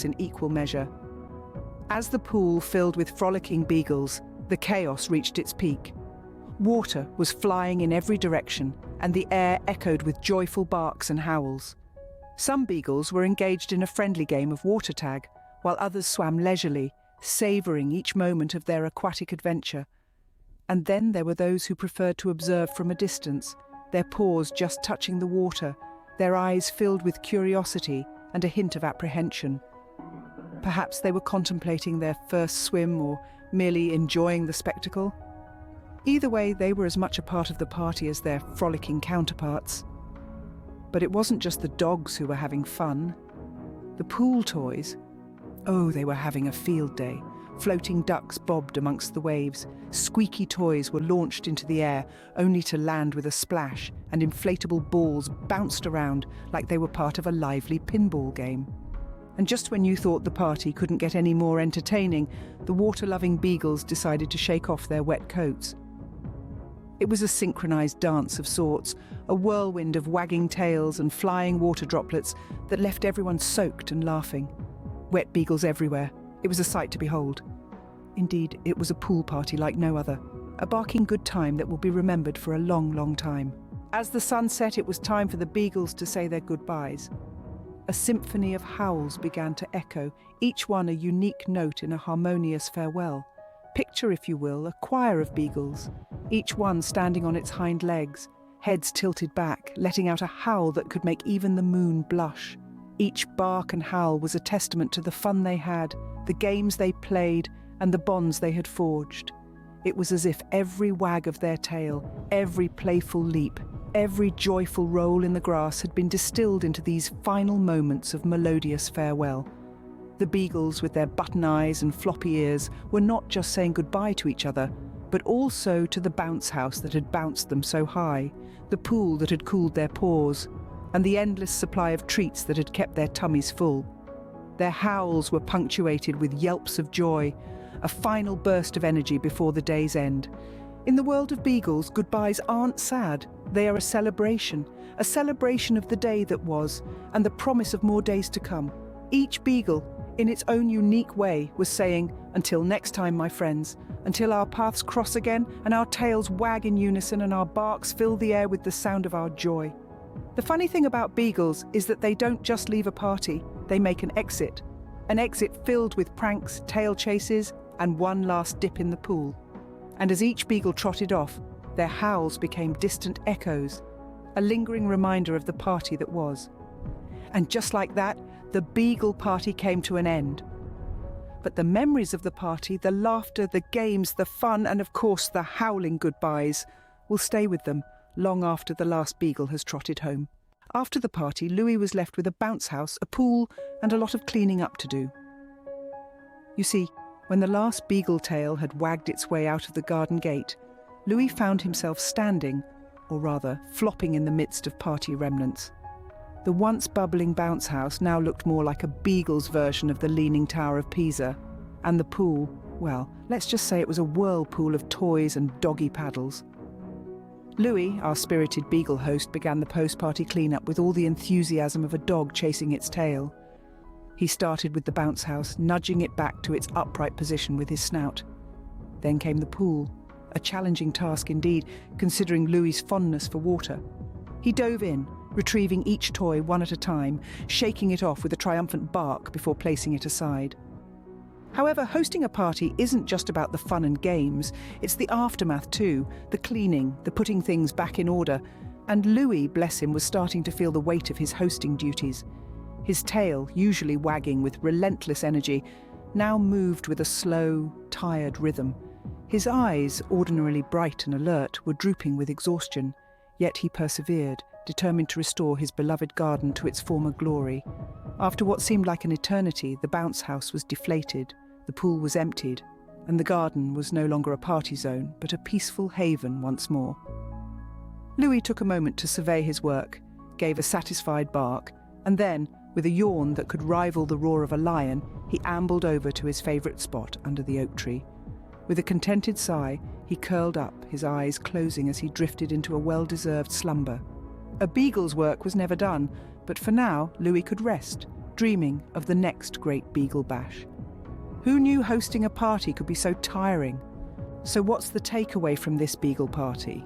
in equal measure. As the pool filled with frolicking beagles, the chaos reached its peak. Water was flying in every direction, and the air echoed with joyful barks and howls. Some beagles were engaged in a friendly game of water tag, while others swam leisurely, savouring each moment of their aquatic adventure. And then there were those who preferred to observe from a distance, their paws just touching the water, their eyes filled with curiosity and a hint of apprehension. Perhaps they were contemplating their first swim or merely enjoying the spectacle. Either way, they were as much a part of the party as their frolicking counterparts. But it wasn't just the dogs who were having fun. The pool toys, oh, they were having a field day. Floating ducks bobbed amongst the waves. Squeaky toys were launched into the air, only to land with a splash, and inflatable balls bounced around like they were part of a lively pinball game. And just when you thought the party couldn't get any more entertaining, the water-loving beagles decided to shake off their wet coats. It was a synchronized dance of sorts, a whirlwind of wagging tails and flying water droplets that left everyone soaked and laughing. Wet beagles everywhere. It was a sight to behold. Indeed, it was a pool party like no other, a barking good time that will be remembered for a long, long time. As the sun set, it was time for the beagles to say their goodbyes. A symphony of howls began to echo, each one a unique note in a harmonious farewell. Picture, if you will, a choir of beagles, each one standing on its hind legs, heads tilted back, letting out a howl that could make even the moon blush. Each bark and howl was a testament to the fun they had, the games they played, and the bonds they had forged. It was as if every wag of their tail, every playful leap, every joyful roll in the grass had been distilled into these final moments of melodious farewell. The beagles, with their button eyes and floppy ears, were not just saying goodbye to each other, but also to the bounce house that had bounced them so high, the pool that had cooled their paws, and the endless supply of treats that had kept their tummies full. Their howls were punctuated with yelps of joy, a final burst of energy before the day's end. In the world of beagles, goodbyes aren't sad. They are a celebration of the day that was, and the promise of more days to come. Each beagle, in its own unique way, was saying, "Until next time, my friends, until our paths cross again and our tails wag in unison and our barks fill the air with the sound of our joy." The funny thing about beagles is that they don't just leave a party, they make an exit filled with pranks, tail chases, and one last dip in the pool. And as each beagle trotted off, their howls became distant echoes, a lingering reminder of the party that was. And just like that, the beagle party came to an end. But the memories of the party, the laughter, the games, the fun, and of course the howling goodbyes will stay with them long after the last beagle has trotted home. After the party, Louis was left with a bounce house, a pool, and a lot of cleaning up to do. You see, when the last beagle tail had wagged its way out of the garden gate, Louis found himself standing, or rather, flopping in the midst of party remnants. The once bubbling bounce house now looked more like a beagle's version of the Leaning Tower of Pisa, and the pool, well, let's just say it was a whirlpool of toys and doggy paddles. Louis, our spirited beagle host, began the post-party cleanup with all the enthusiasm of a dog chasing its tail. He started with the bounce house, nudging it back to its upright position with his snout. Then came the pool, a challenging task indeed, considering Louis's fondness for water. He dove in, retrieving each toy one at a time, shaking it off with a triumphant bark before placing it aside. However, hosting a party isn't just about the fun and games, it's the aftermath too, the cleaning, the putting things back in order, and Louis, bless him, was starting to feel the weight of his hosting duties. His tail, usually wagging with relentless energy, now moved with a slow, tired rhythm. His eyes, ordinarily bright and alert, were drooping with exhaustion, yet he persevered, determined to restore his beloved garden to its former glory. After what seemed like an eternity, the bounce house was deflated, the pool was emptied, and the garden was no longer a party zone, but a peaceful haven once more. Louis took a moment to survey his work, gave a satisfied bark, and then, with a yawn that could rival the roar of a lion, he ambled over to his favourite spot under the oak tree. With a contented sigh, he curled up, his eyes closing as he drifted into a well-deserved slumber. A beagle's work was never done, but for now, Louis could rest, dreaming of the next great beagle bash. Who knew hosting a party could be so tiring? So what's the takeaway from this beagle party?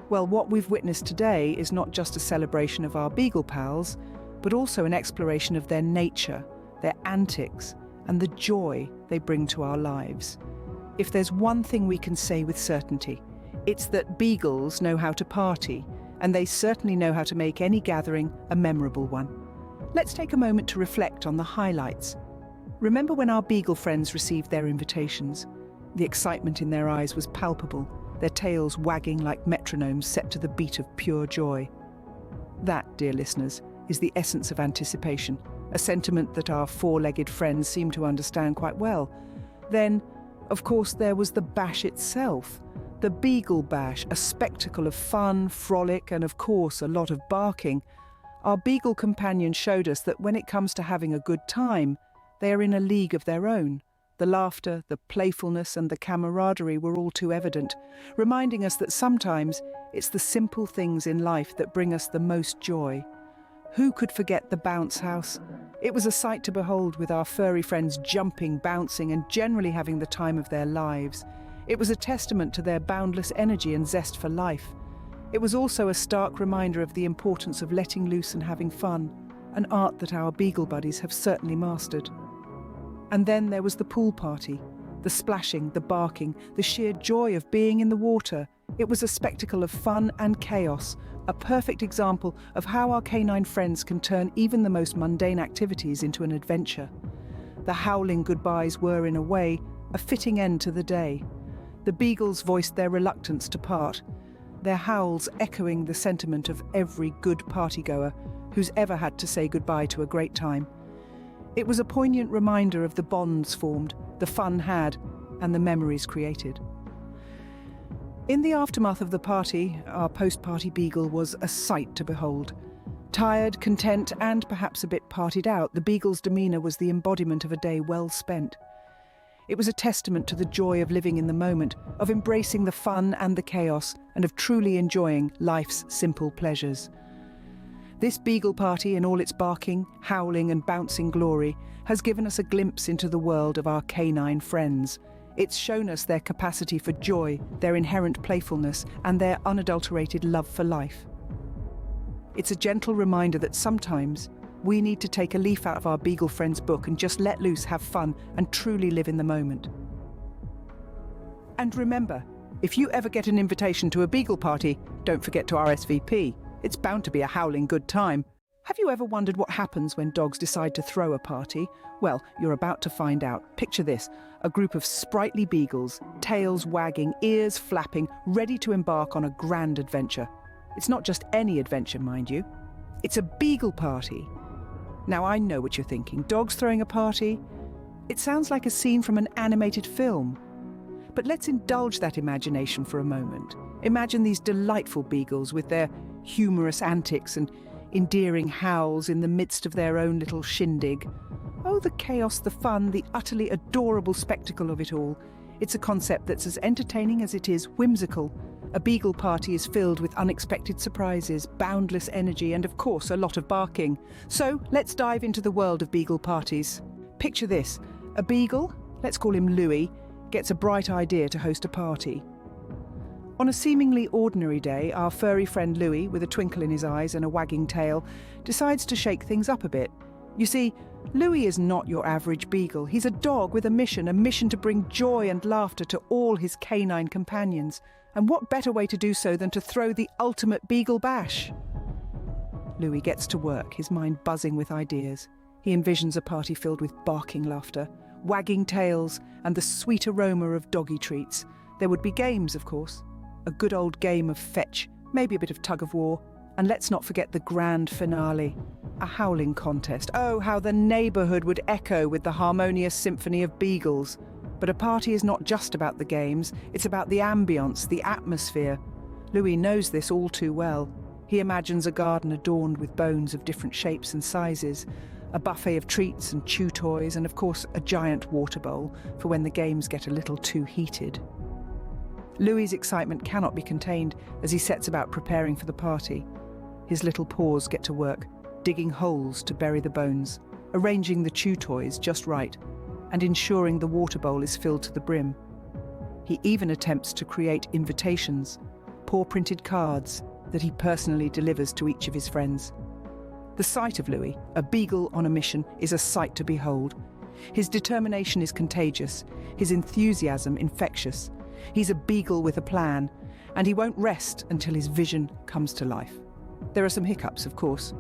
Well, what we've witnessed today is not just a celebration of our beagle pals, but also an exploration of their nature, their antics, and the joy they bring to our lives. If there's one thing we can say with certainty, it's that beagles know how to party, and they certainly know how to make any gathering a memorable one. Let's take a moment to reflect on the highlights. Remember when our beagle friends received their invitations? The excitement in their eyes was palpable, their tails wagging like metronomes set to the beat of pure joy. That, dear listeners, is the essence of anticipation, a sentiment that our four-legged friends seem to understand quite well. Then, of course, there was the bash itself. The beagle bash, a spectacle of fun, frolic, and of course a lot of barking. Our beagle companions showed us that when it comes to having a good time, they are in a league of their own. The laughter, the playfulness, and the camaraderie were all too evident, reminding us that sometimes it's the simple things in life that bring us the most joy. Who could forget the bounce house? It was a sight to behold, with our furry friends jumping, bouncing, and generally having the time of their lives. It was a testament to their boundless energy and zest for life. It was also a stark reminder of the importance of letting loose and having fun, an art that our beagle buddies have certainly mastered. And then there was the pool party, the splashing, the barking, the sheer joy of being in the water. It was a spectacle of fun and chaos, a perfect example of how our canine friends can turn even the most mundane activities into an adventure. The howling goodbyes were, in a way, a fitting end to the day. The beagles voiced their reluctance to part, their howls echoing the sentiment of every good partygoer who's ever had to say goodbye to a great time. It was a poignant reminder of the bonds formed, the fun had, and the memories created. In the aftermath of the party, our post-party beagle was a sight to behold. Tired, content, and perhaps a bit partied out, the beagle's demeanour was the embodiment of a day well spent. It was a testament to the joy of living in the moment, of embracing the fun and the chaos, and of truly enjoying life's simple pleasures. This beagle party, in all its barking, howling, and bouncing glory, has given us a glimpse into the world of our canine friends. It's shown us their capacity for joy, their inherent playfulness, and their unadulterated love for life. It's a gentle reminder that sometimes we need to take a leaf out of our beagle friends' book and just let loose, have fun, and truly live in the moment. And remember, if you ever get an invitation to a beagle party, don't forget to RSVP. It's bound to be a howling good time. Have you ever wondered what happens when dogs decide to throw a party? Well, you're about to find out. Picture this, a group of sprightly beagles, tails wagging, ears flapping, ready to embark on a grand adventure. It's not just any adventure, mind you. It's a beagle party. Now, I know what you're thinking. Dogs throwing a party? It sounds like a scene from an animated film. But let's indulge that imagination for a moment. Imagine these delightful beagles with their humorous antics and endearing howls in the midst of their own little shindig. Oh, the chaos, the fun, the utterly adorable spectacle of it all. It's a concept that's as entertaining as it is whimsical. A beagle party is filled with unexpected surprises, boundless energy, and of course a lot of barking. So let's dive into the world of beagle parties. Picture this, a beagle, let's call him Louis, gets a bright idea to host a party. On a seemingly ordinary day, our furry friend Louis, with a twinkle in his eyes and a wagging tail, decides to shake things up a bit. You see, Louis is not your average beagle. He's a dog with a mission to bring joy and laughter to all his canine companions. And what better way to do so than to throw the ultimate beagle bash? Louis gets to work, his mind buzzing with ideas. He envisions a party filled with barking laughter, wagging tails, and the sweet aroma of doggy treats. There would be games, of course. A good old game of fetch, maybe a bit of tug-of-war, and let's not forget the grand finale, a howling contest. Oh, how the neighbourhood would echo with the harmonious symphony of beagles. But a party is not just about the games, it's about the ambience, the atmosphere. Louis knows this all too well. He imagines a garden adorned with bones of different shapes and sizes, a buffet of treats and chew toys, and of course a giant water bowl for when the games get a little too heated. Louis's excitement cannot be contained as he sets about preparing for the party. His little paws get to work, digging holes to bury the bones. arranging the chew toys just right, and ensuring the water bowl is filled to the brim. He even attempts to create invitations, paw-printed cards that he personally delivers to each of his friends. The sight of Louis, a beagle on a mission, is a sight to behold. His determination is contagious, his enthusiasm infectious. He's a beagle with a plan, and he won't rest until his vision comes to life. There are some hiccups, of course.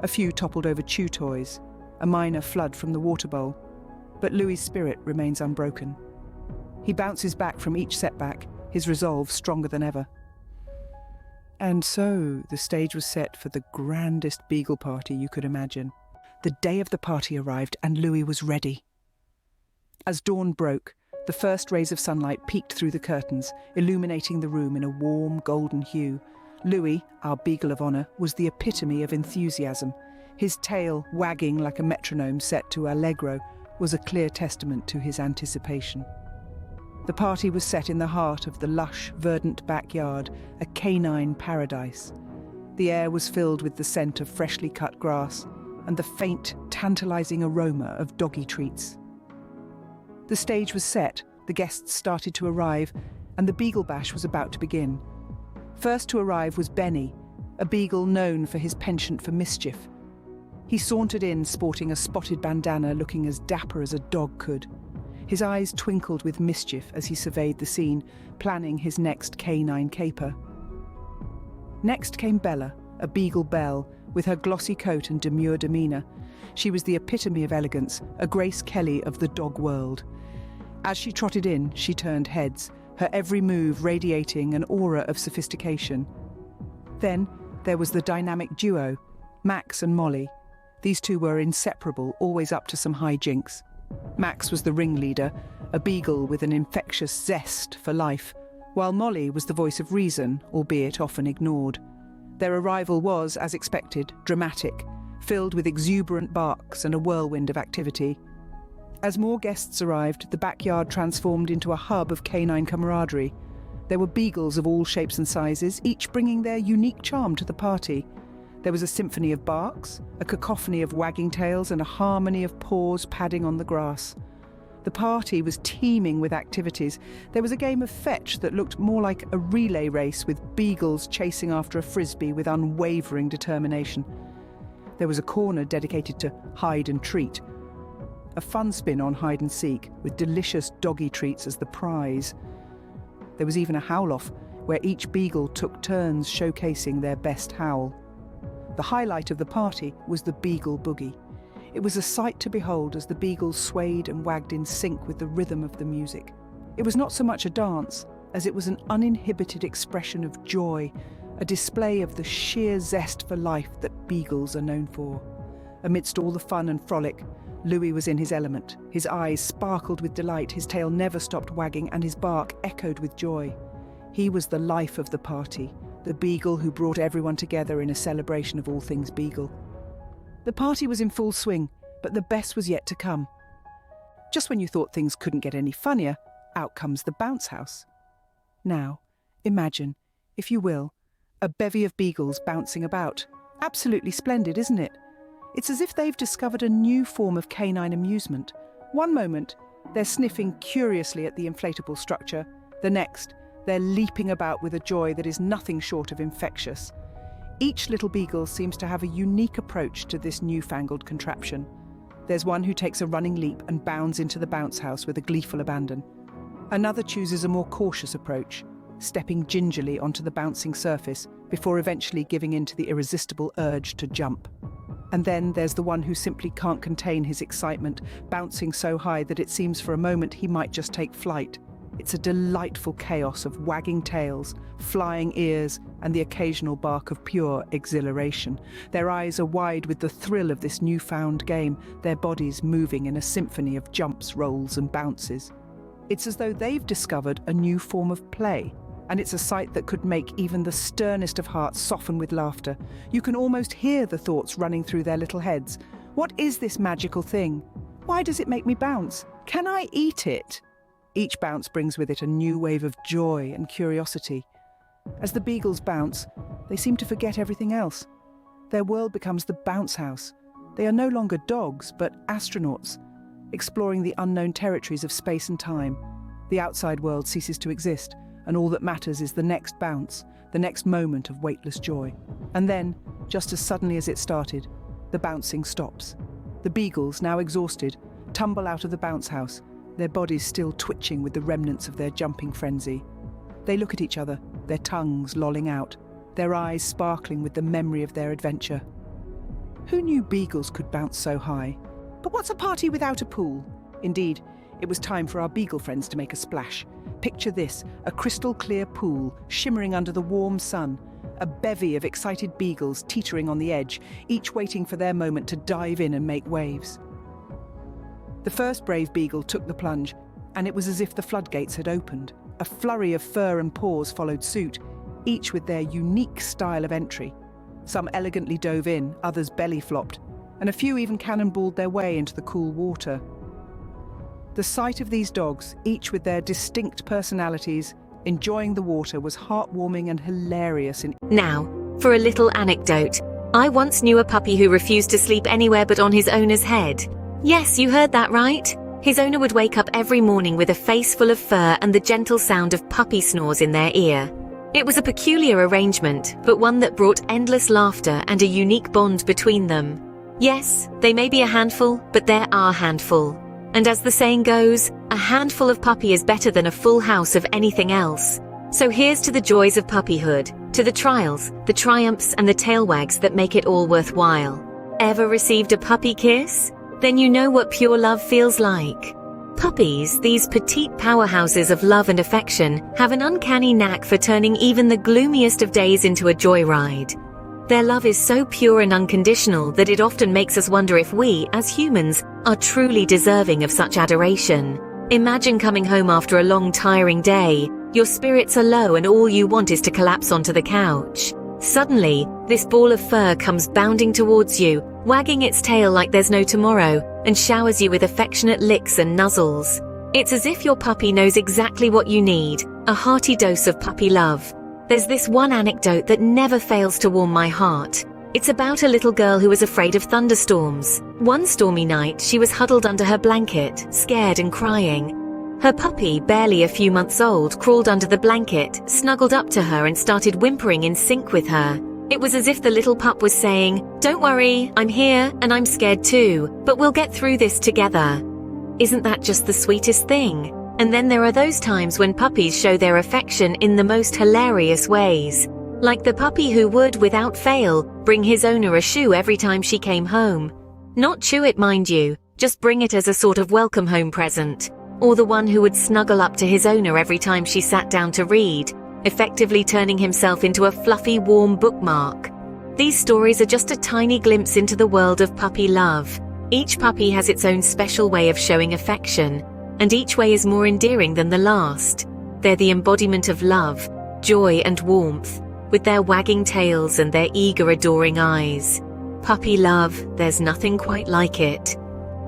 A few toppled over chew toys, a minor flood from the water bowl. But Louis's spirit remains unbroken. He bounces back from each setback, his resolve stronger than ever. And so the stage was set for the grandest beagle party you could imagine. The day of the party arrived and Louis was ready. As dawn broke, the first rays of sunlight peeked through the curtains, illuminating the room in a warm golden hue. Louis, our beagle of honour, was the epitome of enthusiasm. His tail, wagging like a metronome set to allegro, was a clear testament to his anticipation. The party was set in the heart of the lush, verdant backyard, a canine paradise. The air was filled with the scent of freshly cut grass and the faint, tantalising aroma of doggy treats. The stage was set, the guests started to arrive, and the Beagle Bash was about to begin. First to arrive was Benny, a beagle known for his penchant for mischief. He sauntered in sporting a spotted bandana, looking as dapper as a dog could. His eyes twinkled with mischief as he surveyed the scene, planning his next canine caper. Next came Bella, a beagle belle, with her glossy coat and demure demeanour. She was the epitome of elegance, a Grace Kelly of the dog world. As she trotted in, she turned heads, her every move radiating an aura of sophistication. Then there was the dynamic duo, Max and Molly. These two were inseparable, always up to some hijinks. Max was the ringleader, a beagle with an infectious zest for life, while Molly was the voice of reason, albeit often ignored. Their arrival was, as expected, dramatic, filled with exuberant barks and a whirlwind of activity. As more guests arrived, the backyard transformed into a hub of canine camaraderie. There were beagles of all shapes and sizes, each bringing their unique charm to the party. There was a symphony of barks, a cacophony of wagging tails, and a harmony of paws padding on the grass. The party was teeming with activities. There was a game of fetch that looked more like a relay race, with beagles chasing after a frisbee with unwavering determination. There was a corner dedicated to hide and treat, a fun spin on hide and seek, with delicious doggy treats as the prize. There was even a howl-off, where each beagle took turns showcasing their best howl. The highlight of the party was the Beagle Boogie. It was a sight to behold as the beagles swayed and wagged in sync with the rhythm of the music. It was not so much a dance as it was an uninhibited expression of joy, a display of the sheer zest for life that beagles are known for. Amidst all the fun and frolic, Louis was in his element. His eyes sparkled with delight, his tail never stopped wagging, and his bark echoed with joy. He was the life of the party, the beagle who brought everyone together in a celebration of all things beagle. The party was in full swing, but the best was yet to come. Just when you thought things couldn't get any funnier, out comes the bounce house. Now, imagine, if you will, a bevy of beagles bouncing about. Absolutely splendid, isn't it? It's as if they've discovered a new form of canine amusement. One moment, they're sniffing curiously at the inflatable structure. The next, they're leaping about with a joy that is nothing short of infectious. Each little beagle seems to have a unique approach to this newfangled contraption. There's one who takes a running leap and bounds into the bounce house with a gleeful abandon. Another chooses a more cautious approach, stepping gingerly onto the bouncing surface before eventually giving in to the irresistible urge to jump. And then there's the one who simply can't contain his excitement, bouncing so high that it seems for a moment he might just take flight. It's a delightful chaos of wagging tails, flying ears, and the occasional bark of pure exhilaration. Their eyes are wide with the thrill of this newfound game, their bodies moving in a symphony of jumps, rolls, and bounces. It's as though they've discovered a new form of play, and it's a sight that could make even the sternest of hearts soften with laughter. You can almost hear the thoughts running through their little heads. What is this magical thing? Why does it make me bounce? Can I eat it? Each bounce brings with it a new wave of joy and curiosity. As the beagles bounce, they seem to forget everything else. Their world becomes the bounce house, They are no longer dogs, but astronauts, exploring the unknown territories of space and time. The outside world ceases to exist, and all that matters is the next bounce, the next moment of weightless joy. And then, just as suddenly as it started, the bouncing stops. The beagles, now exhausted, tumble out of the bounce house, their bodies still twitching with the remnants of their jumping frenzy. They look at each other, their tongues lolling out, their eyes sparkling with the memory of their adventure. Who knew beagles could bounce so high? But what's a party without a pool? Indeed, it was time for our beagle friends to make a splash. Picture this, a crystal-clear pool shimmering under the warm sun, a bevy of excited beagles teetering on the edge, each waiting for their moment to dive in and make waves. The first brave beagle took the plunge, and it was as if the floodgates had opened. A flurry of fur and paws followed suit, each with their unique style of entry. Some elegantly dove in, others belly flopped, and a few even cannonballed their way into the cool water. The sight of these dogs, each with their distinct personalities, enjoying the water, was heartwarming and hilarious. Now, for a little anecdote. I once knew a puppy who refused to sleep anywhere but on his owner's head. Yes, you heard that right. His owner would wake up every morning with a face full of fur and the gentle sound of puppy snores in their ear. It was a peculiar arrangement, but one that brought endless laughter and a unique bond between them. Yes, they may be a handful, but they're our handful. And as the saying goes, a handful of puppy is better than a full house of anything else. So here's to the joys of puppyhood, to the trials, the triumphs and the tail wags that make it all worthwhile. Ever received a puppy kiss? Then you know what pure love feels like. Puppies, these petite powerhouses of love and affection, have an uncanny knack for turning even the gloomiest of days into a joyride. Their love is so pure and unconditional that it often makes us wonder if we, as humans, are truly deserving of such adoration. Imagine coming home after a long, tiring day. Your spirits are low and all you want is to collapse onto the couch. Suddenly, this ball of fur comes bounding towards you, wagging its tail like there's no tomorrow, and showers you with affectionate licks and nuzzles. It's as if your puppy knows exactly what you need, a hearty dose of puppy love. There's this one anecdote that never fails to warm my heart. It's about a little girl who was afraid of thunderstorms. One stormy night, she was huddled under her blanket, scared and crying. Her puppy, barely a few months old, crawled under the blanket, snuggled up to her and started whimpering in sync with her. It was as if the little pup was saying, "Don't worry, I'm here and I'm scared too, but we'll get through this together." Isn't that just the sweetest thing? And then there are those times when puppies show their affection in the most hilarious ways. Like the puppy who would, without fail, bring his owner a shoe every time she came home. Not chew it, mind you, just bring it as a sort of welcome home present. Or the one who would snuggle up to his owner every time she sat down to read, effectively turning himself into a fluffy, warm bookmark. These stories are just a tiny glimpse into the world of puppy love. Each puppy has its own special way of showing affection, and each way is more endearing than the last. They're the embodiment of love, joy and warmth, with their wagging tails and their eager, adoring eyes. Puppy love, there's nothing quite like it.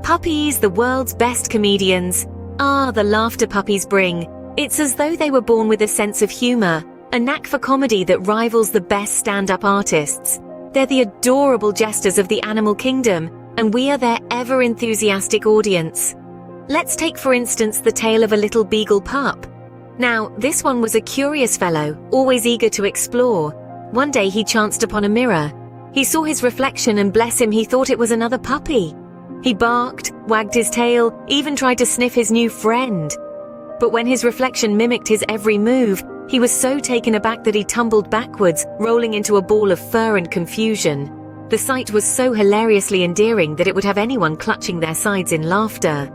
Puppies, the world's best comedians. Ah, the laughter puppies bring. It's as though they were born with a sense of humor, a knack for comedy that rivals the best stand-up artists. They're the adorable jesters of the animal kingdom, and we are their ever-enthusiastic audience. Let's take, for instance, the tale of a little beagle pup. Now, this one was a curious fellow, always eager to explore. One day he chanced upon a mirror. He saw his reflection and bless him, he thought it was another puppy. He barked, wagged his tail, even tried to sniff his new friend. But when his reflection mimicked his every move, he was so taken aback that he tumbled backwards, rolling into a ball of fur and confusion. The sight was so hilariously endearing that it would have anyone clutching their sides in laughter.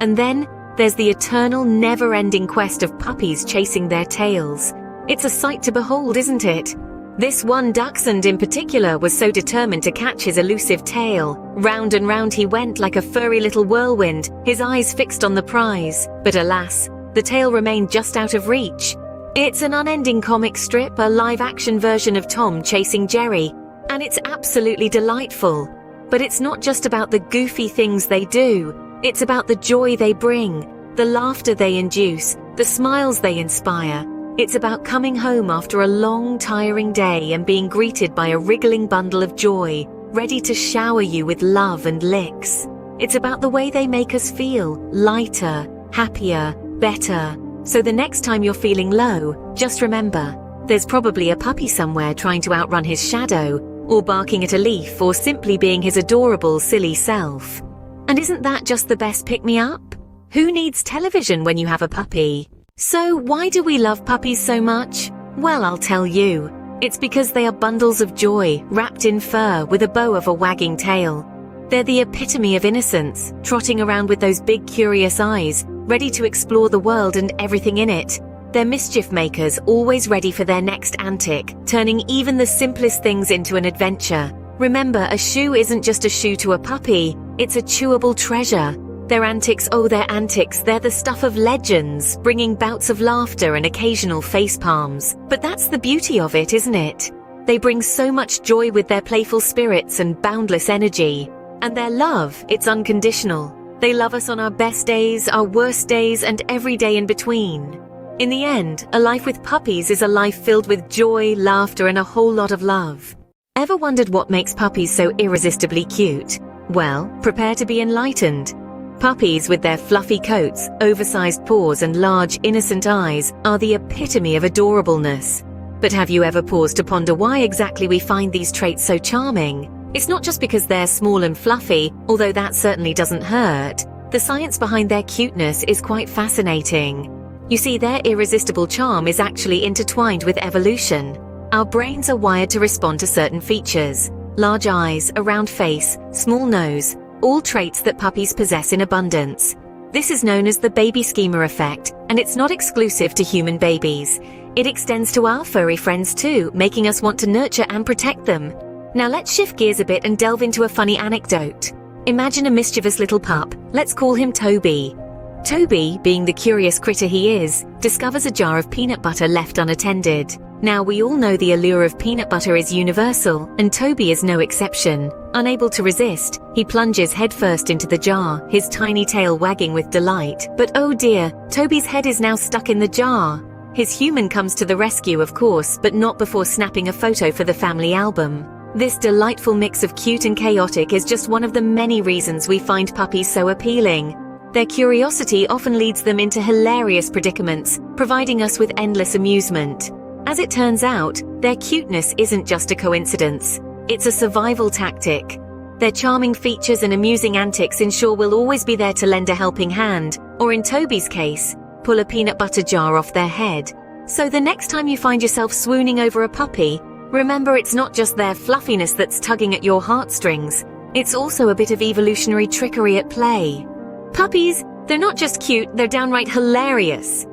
And then, there's the eternal, never-ending quest of puppies chasing their tails. It's a sight to behold, isn't it? This one dachshund in particular was so determined to catch his elusive tail. Round and round he went like a furry little whirlwind, his eyes fixed on the prize. But alas, the tail remained just out of reach. It's an unending comic strip, a live-action version of Tom chasing Jerry, and it's absolutely delightful. But it's not just about the goofy things they do. It's about the joy they bring, the laughter they induce, the smiles they inspire. It's about coming home after a long, tiring day and being greeted by a wriggling bundle of joy, ready to shower you with love and licks. It's about the way they make us feel lighter, happier, better. So the next time you're feeling low, just remember, there's probably a puppy somewhere trying to outrun his shadow, or barking at a leaf, or simply being his adorable, silly self. And isn't that just the best pick-me-up? Who needs television when you have a puppy? So why do we love puppies so much? Well, I'll tell you. It's because they are bundles of joy, wrapped in fur with a bow of a wagging tail. They're the epitome of innocence, trotting around with those big curious eyes, ready to explore the world and everything in it. They're mischief makers, always ready for their next antic, turning even the simplest things into an adventure. Remember, a shoe isn't just a shoe to a puppy, it's a chewable treasure. Their antics, oh their antics, they're the stuff of legends, bringing bouts of laughter and occasional face palms. But that's the beauty of it, isn't it? They bring so much joy with their playful spirits and boundless energy. And their love, it's unconditional. They love us on our best days, our worst days, and every day in between. In the end, a life with puppies is a life filled with joy, laughter, and a whole lot of love. Ever wondered what makes puppies so irresistibly cute? Well, prepare to be enlightened. Puppies with their fluffy coats, oversized paws, and large, innocent eyes are the epitome of adorableness. But have you ever paused to ponder why exactly we find these traits so charming? It's not just because they're small and fluffy, although that certainly doesn't hurt. The science behind their cuteness is quite fascinating. You see, their irresistible charm is actually intertwined with evolution. Our brains are wired to respond to certain features. Large eyes, a round face, small nose, all traits that puppies possess in abundance. This is known as the baby schema effect, and it's not exclusive to human babies. It extends to our furry friends too, making us want to nurture and protect them. Now let's shift gears a bit and delve into a funny anecdote. Imagine a mischievous little pup. Let's call him Toby. Toby, being the curious critter he is, discovers a jar of peanut butter left unattended. Now we all know the allure of peanut butter is universal, and Toby is no exception. Unable to resist, he plunges headfirst into the jar, his tiny tail wagging with delight. But oh dear, Toby's head is now stuck in the jar. His human comes to the rescue, of course, but not before snapping a photo for the family album. This delightful mix of cute and chaotic is just one of the many reasons we find puppies so appealing. Their curiosity often leads them into hilarious predicaments, providing us with endless amusement. As it turns out, their cuteness isn't just a coincidence. It's a survival tactic. Their charming features and amusing antics ensure we'll always be there to lend a helping hand, or in Toby's case, pull a peanut butter jar off their head. So the next time you find yourself swooning over a puppy, remember it's not just their fluffiness that's tugging at your heartstrings. It's also a bit of evolutionary trickery at play. Puppies, they're not just cute, they're downright hilarious.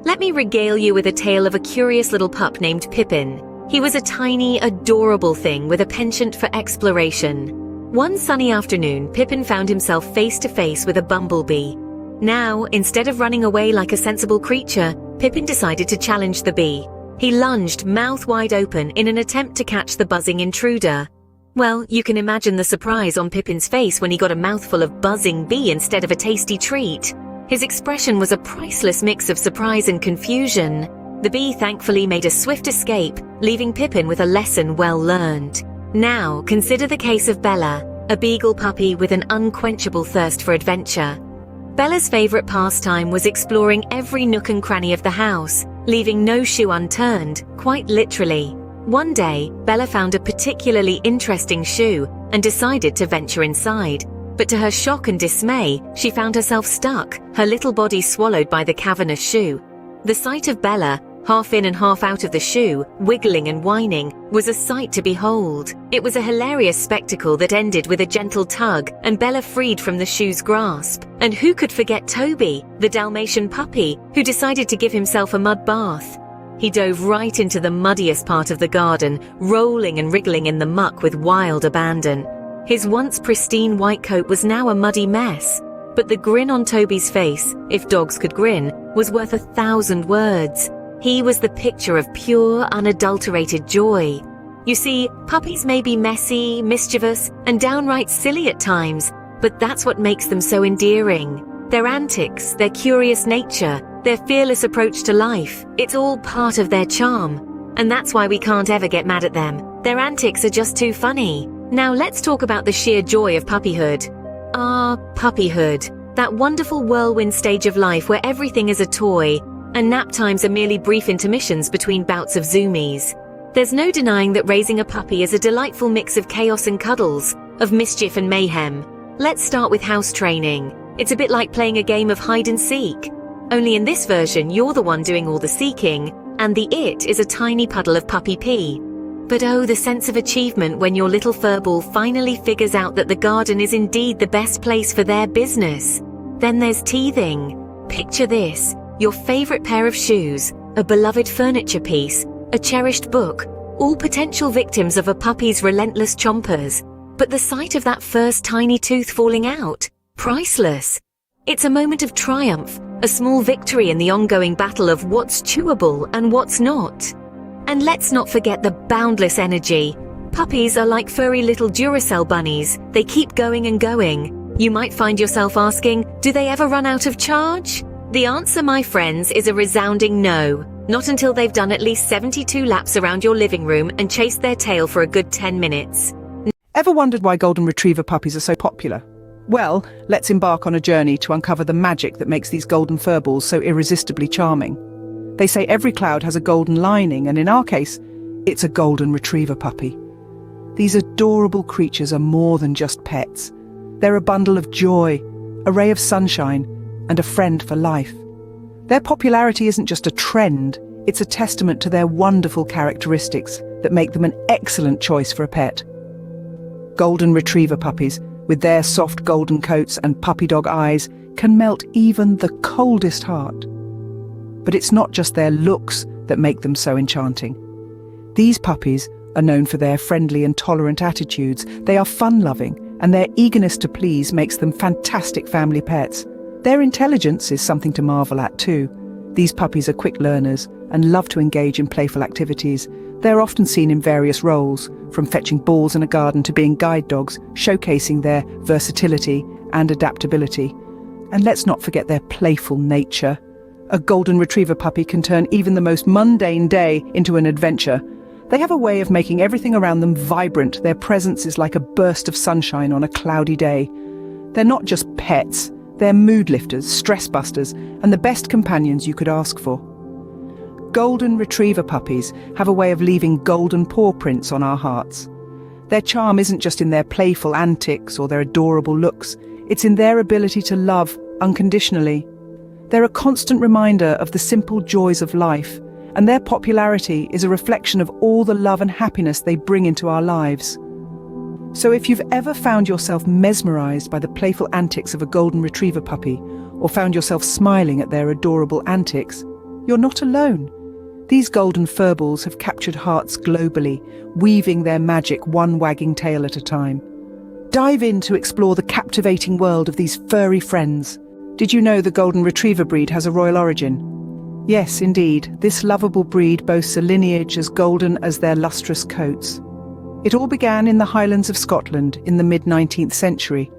Let me regale you with a tale of a curious little pup named Pippin. He was a tiny, adorable thing with a penchant for exploration. One sunny afternoon, Pippin found himself face to face with a bumblebee. Now, instead of running away like a sensible creature, Pippin decided to challenge the bee. He lunged, mouth wide open, in an attempt to catch the buzzing intruder. Well, you can imagine the surprise on Pippin's face when he got a mouthful of buzzing bee instead of a tasty treat. His expression was a priceless mix of surprise and confusion. The bee thankfully made a swift escape, leaving Pippin with a lesson well learned. Now, consider the case of Bella, a beagle puppy with an unquenchable thirst for adventure. Bella's favorite pastime was exploring every nook and cranny of the house, leaving no shoe unturned, quite literally. One day, Bella found a particularly interesting shoe and decided to venture inside. But to her shock and dismay, she found herself stuck, her little body swallowed by the cavernous shoe. The sight of Bella, half in and half out of the shoe, wiggling and whining, was a sight to behold. It was a hilarious spectacle that ended with a gentle tug and Bella freed from the shoe's grasp. And who could forget Toby, the Dalmatian puppy, who decided to give himself a mud bath? He dove right into the muddiest part of the garden, rolling and wriggling in the muck with wild abandon. His once pristine white coat was now a muddy mess, but the grin on Toby's face, if dogs could grin, was worth 1,000 words. He was the picture of pure, unadulterated joy. You see, puppies may be messy, mischievous, and downright silly at times, but that's what makes them so endearing. Their antics, their curious nature, their fearless approach to life, it's all part of their charm. And that's why we can't ever get mad at them. Their antics are just too funny. Now let's talk about the sheer joy of puppyhood. Puppyhood. That wonderful whirlwind stage of life where everything is a toy, and nap times are merely brief intermissions between bouts of zoomies. There's no denying that raising a puppy is a delightful mix of chaos and cuddles, of mischief and mayhem. Let's start with house training. It's a bit like playing a game of hide and seek. Only in this version, you're the one doing all the seeking, and the it is a tiny puddle of puppy pee. But oh, the sense of achievement when your little furball finally figures out that the garden is indeed the best place for their business. Then there's teething. Picture this, your favorite pair of shoes, a beloved furniture piece, a cherished book, all potential victims of a puppy's relentless chompers. But the sight of that first tiny tooth falling out, priceless. It's a moment of triumph, a small victory in the ongoing battle of what's chewable and what's not. And let's not forget the boundless energy. Puppies are like furry little Duracell bunnies. They keep going and going. You might find yourself asking, do they ever run out of charge? The answer, my friends, is a resounding no. Not until they've done at least 72 laps around your living room and chased their tail for a good 10 minutes. Ever wondered why golden retriever puppies are so popular? Well, let's embark on a journey to uncover the magic that makes these golden furballs so irresistibly charming. They say every cloud has a golden lining, and in our case, it's a golden retriever puppy. These adorable creatures are more than just pets. They're a bundle of joy, a ray of sunshine, and a friend for life. Their popularity isn't just a trend, it's a testament to their wonderful characteristics that make them an excellent choice for a pet. Golden retriever puppies, with their soft golden coats and puppy dog eyes, can melt even the coldest heart. But it's not just their looks that make them so enchanting. These puppies are known for their friendly and tolerant attitudes. They are fun-loving, and their eagerness to please makes them fantastic family pets. Their intelligence is something to marvel at too. These puppies are quick learners and love to engage in playful activities. They're often seen in various roles, from fetching balls in a garden to being guide dogs, showcasing their versatility and adaptability. And let's not forget their playful nature. A golden retriever puppy can turn even the most mundane day into an adventure. They have a way of making everything around them vibrant. Their presence is like a burst of sunshine on a cloudy day. They're not just pets, they're mood lifters, stress busters, and the best companions you could ask for. Golden retriever puppies have a way of leaving golden paw prints on our hearts. Their charm isn't just in their playful antics or their adorable looks, it's in their ability to love unconditionally. They're a constant reminder of the simple joys of life, and their popularity is a reflection of all the love and happiness they bring into our lives. So if you've ever found yourself mesmerized by the playful antics of a golden retriever puppy, or found yourself smiling at their adorable antics, you're not alone. These golden furballs have captured hearts globally, weaving their magic one wagging tail at a time. Dive in to explore the captivating world of these furry friends. Did you know the golden retriever breed has a royal origin? Yes, indeed, this lovable breed boasts a lineage as golden as their lustrous coats. It all began in the Highlands of Scotland in the mid-19th century.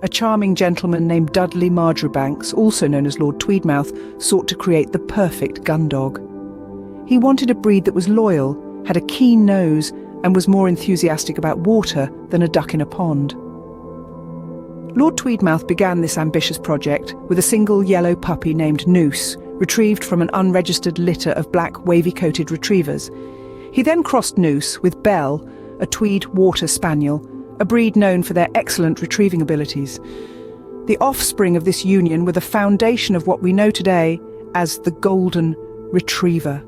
A charming gentleman named Dudley Marjoribanks, also known as Lord Tweedmouth, sought to create the perfect gun dog. He wanted a breed that was loyal, had a keen nose, and was more enthusiastic about water than a duck in a pond. Lord Tweedmouth began this ambitious project with a single yellow puppy named Noose, retrieved from an unregistered litter of black wavy-coated retrievers. He then crossed Noose with Belle, a tweed water spaniel, a breed known for their excellent retrieving abilities. The offspring of this union were the foundation of what we know today as the golden retriever.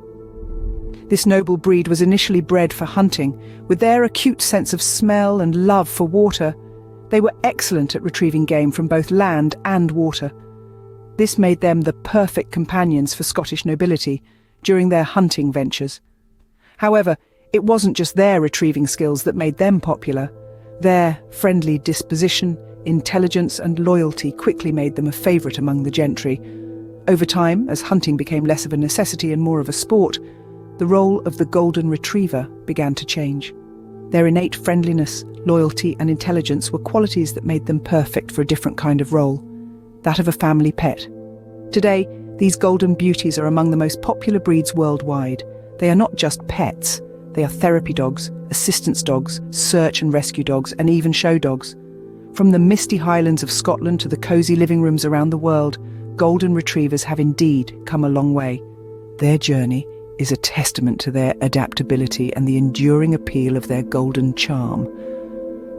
This noble breed was initially bred for hunting. With their acute sense of smell and love for water, they were excellent at retrieving game from both land and water. This made them the perfect companions for Scottish nobility during their hunting ventures. However, it wasn't just their retrieving skills that made them popular. Their friendly disposition, intelligence and loyalty quickly made them a favourite among the gentry. Over time, as hunting became less of a necessity and more of a sport, the role of the golden retriever began to change. Their innate friendliness, loyalty and intelligence were qualities that made them perfect for a different kind of role, that of a family pet. Today, these golden beauties are among the most popular breeds worldwide. They are not just pets, They are therapy dogs, assistance dogs, search and rescue dogs, and even show dogs. From the misty highlands of Scotland to the cosy living rooms around the world, golden retrievers have indeed come a long way. Their journey is a testament to their adaptability and the enduring appeal of their golden charm.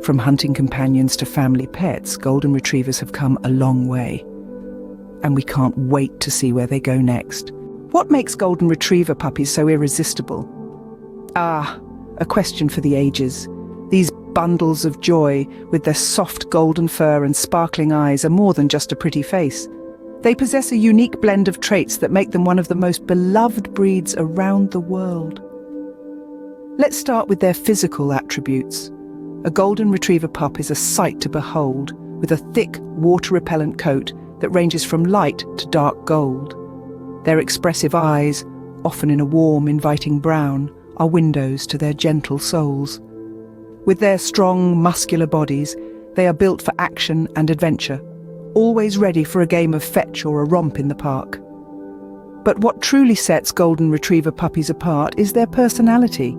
From hunting companions to family pets, golden retrievers have come a long way. And we can't wait to see where they go next. What makes golden retriever puppies so irresistible? A question for the ages. These bundles of joy, with their soft golden fur and sparkling eyes, are more than just a pretty face. They possess a unique blend of traits that make them one of the most beloved breeds around the world. Let's start with their physical attributes. A golden retriever pup is a sight to behold, with a thick, water-repellent coat that ranges from light to dark gold. Their expressive eyes, often in a warm, inviting brown, are windows to their gentle souls. With their strong, muscular bodies, they are built for action and adventure, always ready for a game of fetch or a romp in the park. But what truly sets golden retriever puppies apart is their personality.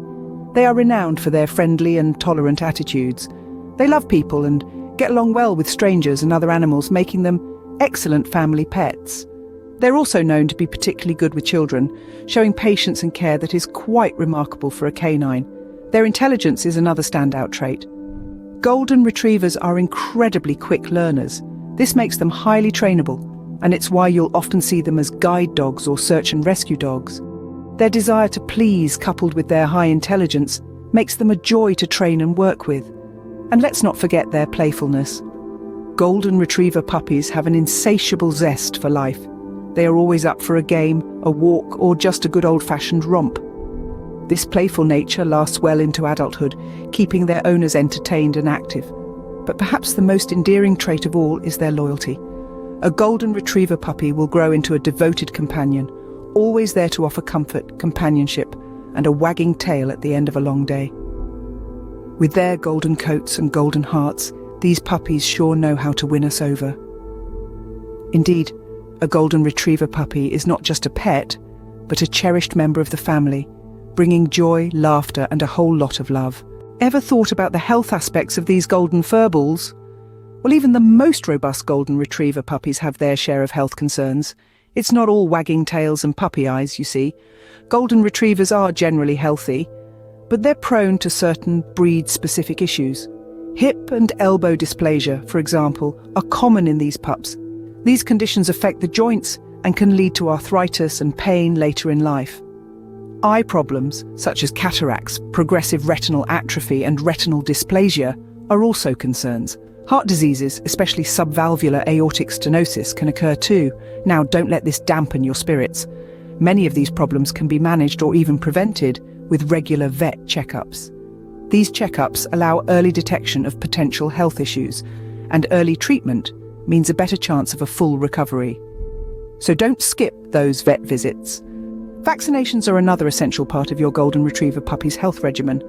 They are renowned for their friendly and tolerant attitudes. They love people and get along well with strangers and other animals, making them excellent family pets. They're also known to be particularly good with children, showing patience and care that is quite remarkable for a canine. Their intelligence is another standout trait. Golden retrievers are incredibly quick learners. This makes them highly trainable, and it's why you'll often see them as guide dogs or search and rescue dogs. Their desire to please, coupled with their high intelligence, makes them a joy to train and work with. And let's not forget their playfulness. Golden retriever puppies have an insatiable zest for life. They are always up for a game, a walk, or just a good old-fashioned romp. This playful nature lasts well into adulthood, keeping their owners entertained and active. But perhaps the most endearing trait of all is their loyalty. A golden retriever puppy will grow into a devoted companion, always there to offer comfort, companionship, and a wagging tail at the end of a long day. With their golden coats and golden hearts, these puppies sure know how to win us over. Indeed, a golden retriever puppy is not just a pet, but a cherished member of the family, bringing joy, laughter, and a whole lot of love. Ever thought about the health aspects of these golden furballs? Well, even the most robust golden retriever puppies have their share of health concerns. It's not all wagging tails and puppy eyes, you see. Golden retrievers are generally healthy, but they're prone to certain breed-specific issues. Hip and elbow dysplasia, for example, are common in these pups. These conditions affect the joints and can lead to arthritis and pain later in life. Eye problems, such as cataracts, progressive retinal atrophy, and retinal dysplasia, are also concerns. Heart diseases, especially subvalvular aortic stenosis, can occur too. Now, don't let this dampen your spirits. Many of these problems can be managed or even prevented with regular vet checkups. These checkups allow early detection of potential health issues, and early treatment means a better chance of a full recovery. So don't skip those vet visits. Vaccinations are another essential part of your golden retriever puppy's health regimen.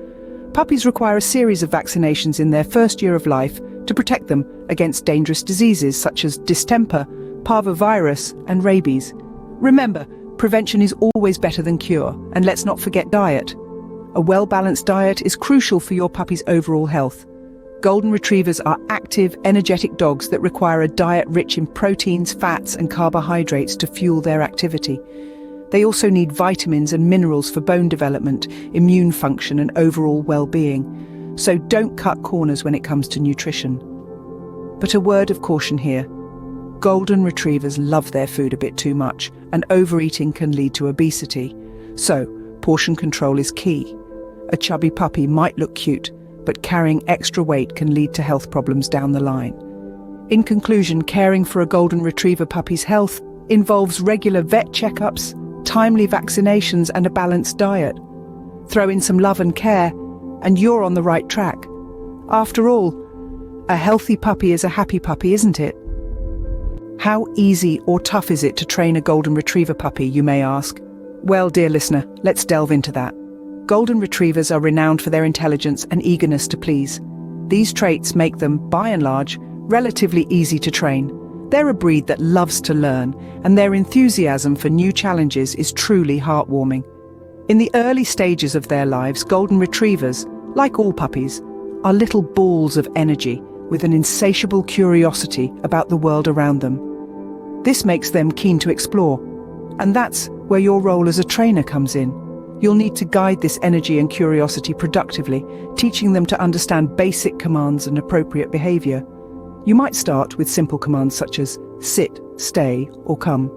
Puppies require a series of vaccinations in their first year of life to protect them against dangerous diseases such as distemper, parvovirus, and rabies. Remember, prevention is always better than cure, and let's not forget diet. A well-balanced diet is crucial for your puppy's overall health. Golden retrievers are active, energetic dogs that require a diet rich in proteins, fats, and carbohydrates to fuel their activity. They also need vitamins and minerals for bone development, immune function, and overall well-being. So don't cut corners when it comes to nutrition. But a word of caution here. Golden retrievers love their food a bit too much, and overeating can lead to obesity. So, portion control is key. A chubby puppy might look cute, but carrying extra weight can lead to health problems down the line. In conclusion, caring for a golden retriever puppy's health involves regular vet checkups, timely vaccinations, and a balanced diet. Throw in some love and care, and you're on the right track. After all, a healthy puppy is a happy puppy, isn't it? How easy or tough is it to train a golden retriever puppy, you may ask? Well, dear listener, let's delve into that. Golden retrievers are renowned for their intelligence and eagerness to please. These traits make them, by and large, relatively easy to train. They're a breed that loves to learn, and their enthusiasm for new challenges is truly heartwarming. In the early stages of their lives, golden retrievers, like all puppies, are little balls of energy with an insatiable curiosity about the world around them. This makes them keen to explore, and that's where your role as a trainer comes in. You'll need to guide this energy and curiosity productively, teaching them to understand basic commands and appropriate behavior. You might start with simple commands such as sit, stay, or come.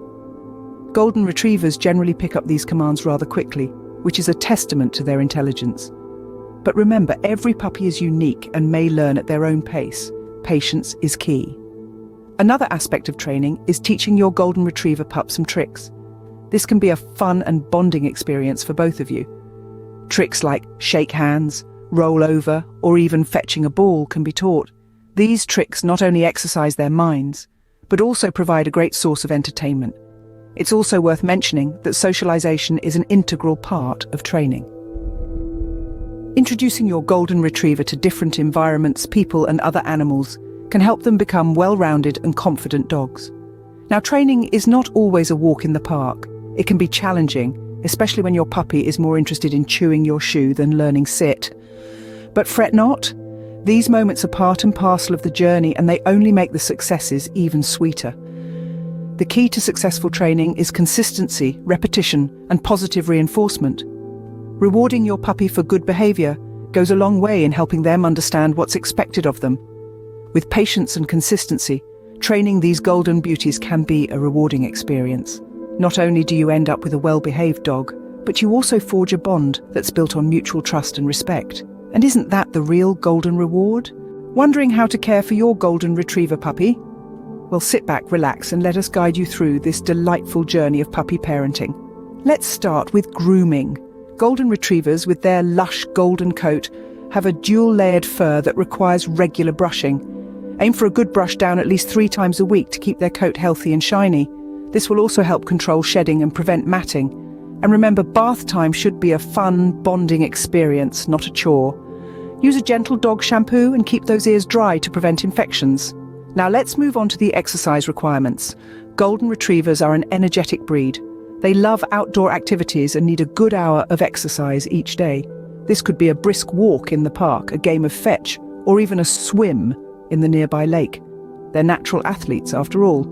Golden retrievers generally pick up these commands rather quickly, which is a testament to their intelligence. But remember, every puppy is unique and may learn at their own pace. Patience is key. Another aspect of training is teaching your golden retriever pup some tricks. This can be a fun and bonding experience for both of you. Tricks like shake hands, roll over, or even fetching a ball can be taught. These tricks not only exercise their minds, but also provide a great source of entertainment. It's also worth mentioning that socialization is an integral part of training. Introducing your golden retriever to different environments, people, and other animals can help them become well-rounded and confident dogs. Now, training is not always a walk in the park. It can be challenging, especially when your puppy is more interested in chewing your shoe than learning sit. But fret not. These moments are part and parcel of the journey, and they only make the successes even sweeter. The key to successful training is consistency, repetition, and positive reinforcement. Rewarding your puppy for good behavior goes a long way in helping them understand what's expected of them. With patience and consistency, training these golden beauties can be a rewarding experience. Not only do you end up with a well-behaved dog, but you also forge a bond that's built on mutual trust and respect. And isn't that the real golden reward? Wondering how to care for your golden retriever puppy? Well, sit back, relax, and let us guide you through this delightful journey of puppy parenting. Let's start with grooming. Golden retrievers, with their lush golden coat, have a dual-layered fur that requires regular brushing. Aim for a good brush down at least 3 times a week to keep their coat healthy and shiny. This will also help control shedding and prevent matting. And remember, bath time should be a fun, bonding experience, not a chore. Use a gentle dog shampoo and keep those ears dry to prevent infections. Now let's move on to the exercise requirements. Golden retrievers are an energetic breed. They love outdoor activities and need a good hour of exercise each day. This could be a brisk walk in the park, a game of fetch, or even a swim in the nearby lake. They're natural athletes after all.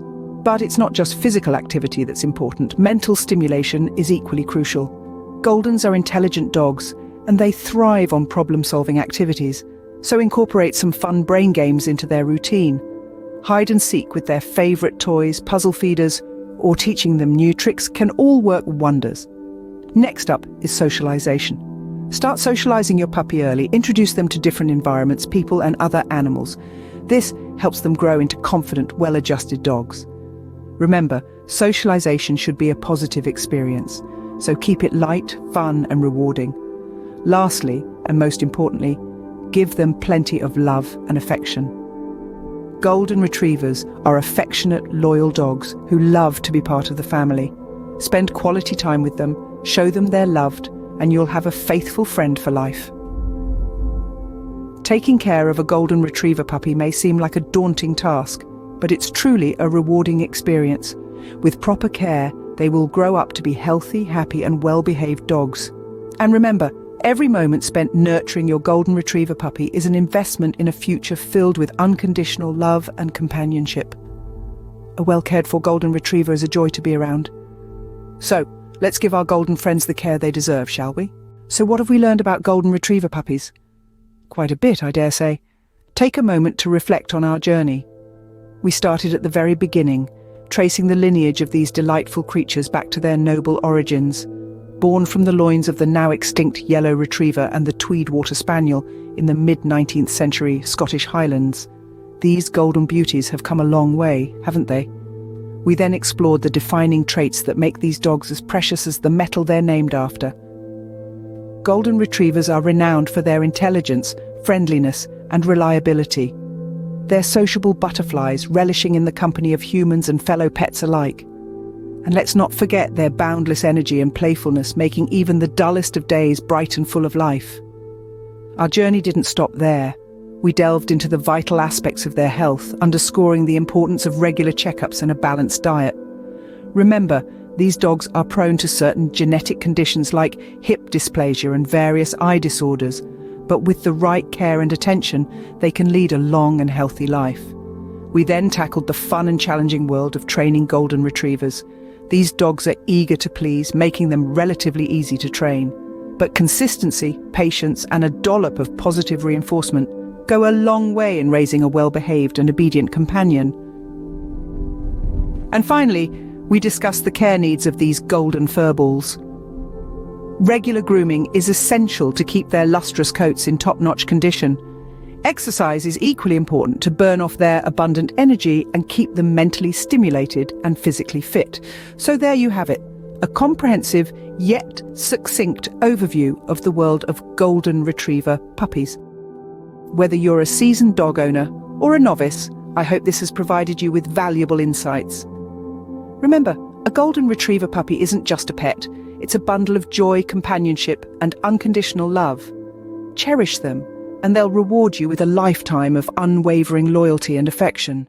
But it's not just physical activity that's important. Mental stimulation is equally crucial. Goldens are intelligent dogs, and they thrive on problem-solving activities. So incorporate some fun brain games into their routine. Hide and seek with their favorite toys, puzzle feeders, or teaching them new tricks can all work wonders. Next up is socialization. Start socializing your puppy early. Introduce them to different environments, people, and other animals. This helps them grow into confident, well-adjusted dogs. Remember, socialization should be a positive experience, so keep it light, fun, and rewarding. Lastly, and most importantly, give them plenty of love and affection. Golden retrievers are affectionate, loyal dogs who love to be part of the family. Spend quality time with them, show them they're loved, and you'll have a faithful friend for life. Taking care of a golden retriever puppy may seem like a daunting task, but it's truly a rewarding experience. With proper care, they will grow up to be healthy, happy, and well-behaved dogs. And remember, every moment spent nurturing your golden retriever puppy is an investment in a future filled with unconditional love and companionship. A well-cared-for golden retriever is a joy to be around. So, let's give our golden friends the care they deserve, shall we? So what have we learned about golden retriever puppies? Quite a bit, I dare say. Take a moment to reflect on our journey. We started at the very beginning, tracing the lineage of these delightful creatures back to their noble origins. Born from the loins of the now extinct yellow retriever and the Tweed water spaniel in the mid-19th century Scottish Highlands, these golden beauties have come a long way, haven't they? We then explored the defining traits that make these dogs as precious as the metal they're named after. Golden retrievers are renowned for their intelligence, friendliness, and reliability. They're sociable butterflies, relishing in the company of humans and fellow pets alike. And let's not forget their boundless energy and playfulness, making even the dullest of days bright and full of life. Our journey didn't stop there. We delved into the vital aspects of their health, underscoring the importance of regular checkups and a balanced diet. Remember, These dogs are prone to certain genetic conditions like hip dysplasia and various eye disorders, but with the right care and attention, they can lead a long and healthy life. We then tackled the fun and challenging world of training golden retrievers. These dogs are eager to please, making them relatively easy to train. But consistency, patience, and a dollop of positive reinforcement go a long way in raising a well-behaved and obedient companion. And finally, we discussed the care needs of these golden furballs. Regular grooming is essential to keep their lustrous coats in top-notch condition. Exercise is equally important to burn off their abundant energy and keep them mentally stimulated and physically fit. So there you have it, a comprehensive yet succinct overview of the world of golden retriever puppies. Whether you're a seasoned dog owner or a novice, I hope this has provided you with valuable insights. Remember, a golden retriever puppy isn't just a pet. It's a bundle of joy, companionship, and unconditional love. Cherish them, and they'll reward you with a lifetime of unwavering loyalty and affection.